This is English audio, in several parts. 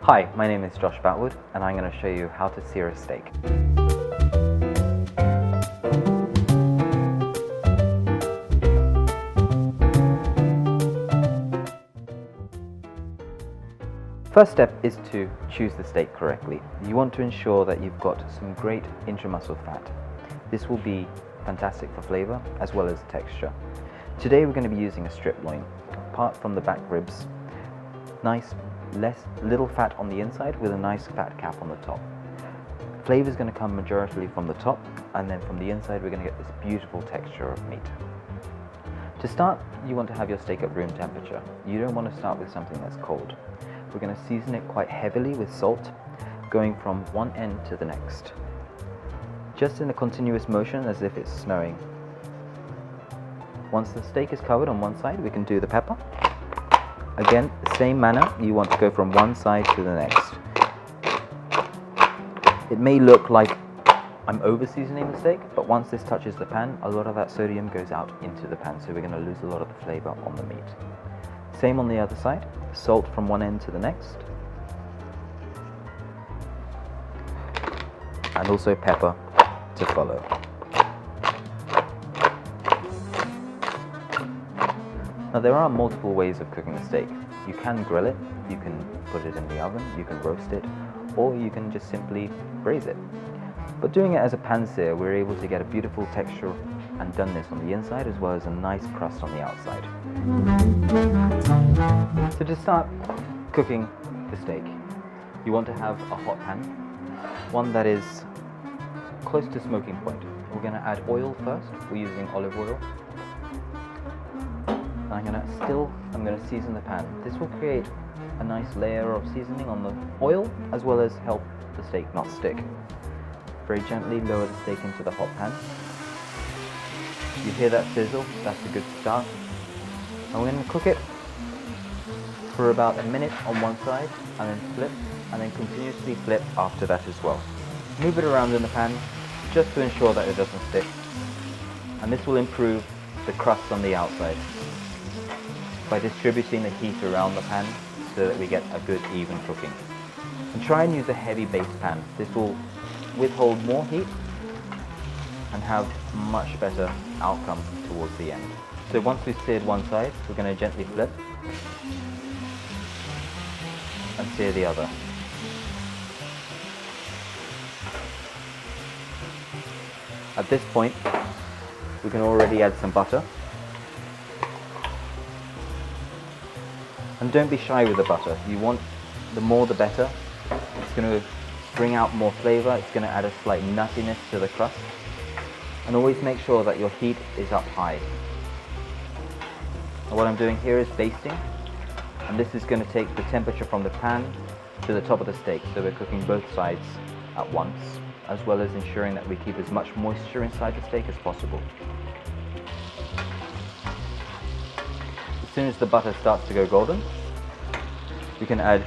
Hi, my name is Josh Boutwood and I'm going to show you how to sear a steak. First step is to choose the steak correctly. You want to ensure that you've got some great intramuscle fat. This will be fantastic for flavor as well as texture. Today we're going to be using a strip loin. Apart from the back ribs, nice, little fat on the inside with a nice fat cap on the top. Flavor is going to come majority from the top, and then from the inside we're going to get this beautiful texture of meat. To start, you want to have your steak at room temperature. You don't want to start with something that's cold. We're going to season it quite heavily with salt, going from one end to the next, just in a continuous motion as if it's snowing. Once the steak is covered on one side, we can do the pepper. Again, the same manner, you want to go from one side to the next. It may look like I'm over seasoning the steak, but once this touches the pan, a lot of that sodium goes out into the pan, so we're going to lose a lot of the flavor on the meat. Same on the other side, salt from one end to the next. And also pepper to follow. Now there are multiple ways of cooking a steak. You can grill it, you can put it in the oven, you can roast it, or you can just simply braise it. But doing it as a pan sear, we're able to get a beautiful texture and doneness on the inside as well as a nice crust on the outside. So to start cooking the steak, you want to have a hot pan, one that is close to smoking point. We're going to add oil first. We're using olive oil. I'm going to season the pan. This will create a nice layer of seasoning on the oil as well as help the steak not stick. Very gently lower the steak into the hot pan. You hear that sizzle? That's a good start. And we're going to cook it for about a minute on one side and then flip, and then continuously flip after that as well. Move it around in the pan just to ensure that it doesn't stick. And this will improve the crust on the outside by distributing the heat around the pan so that we get a good even cooking. And try and use a heavy base pan. This will withhold more heat and have much better outcome towards the end. So once we've seared one side, we're going to gently flip and sear the other. At this point, we can already add some butter. And don't be shy with the butter. You want the more the better. It's going to bring out more flavor. It's going to add a slight nuttiness to the crust. And always make sure that your heat is up high. And what I'm doing here is basting. And this is going to take the temperature from the pan to the top of the steak. So we're cooking both sides at once, as well as ensuring that we keep as much moisture inside the steak as possible. As soon as the butter starts to go golden, we can add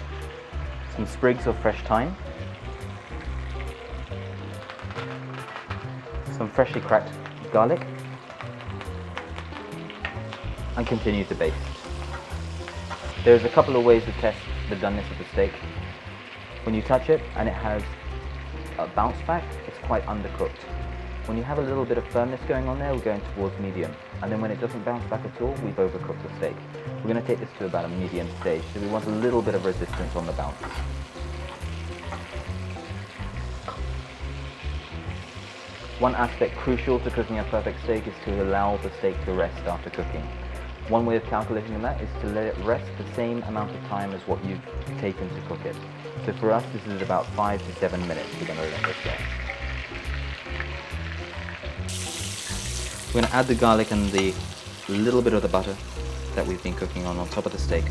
some sprigs of fresh thyme, some freshly cracked garlic, and continue to baste. There's a couple of ways to test the doneness of the steak. When you touch it and it has a bounce back, it's quite undercooked. When you have a little bit of firmness going on there, we're going towards medium. And then when it doesn't bounce back at all, we've overcooked the steak. We're going to take this to about a medium stage, so we want a little bit of resistance on the bounce. One aspect crucial to cooking a perfect steak is to allow the steak to rest after cooking. One way of calculating that is to let it rest the same amount of time as what you've taken to cook it. So for us, this is about 5 to 7 minutes we're going to let this rest. We're going to add the garlic and the little bit of the butter that we've been cooking on top of the steak.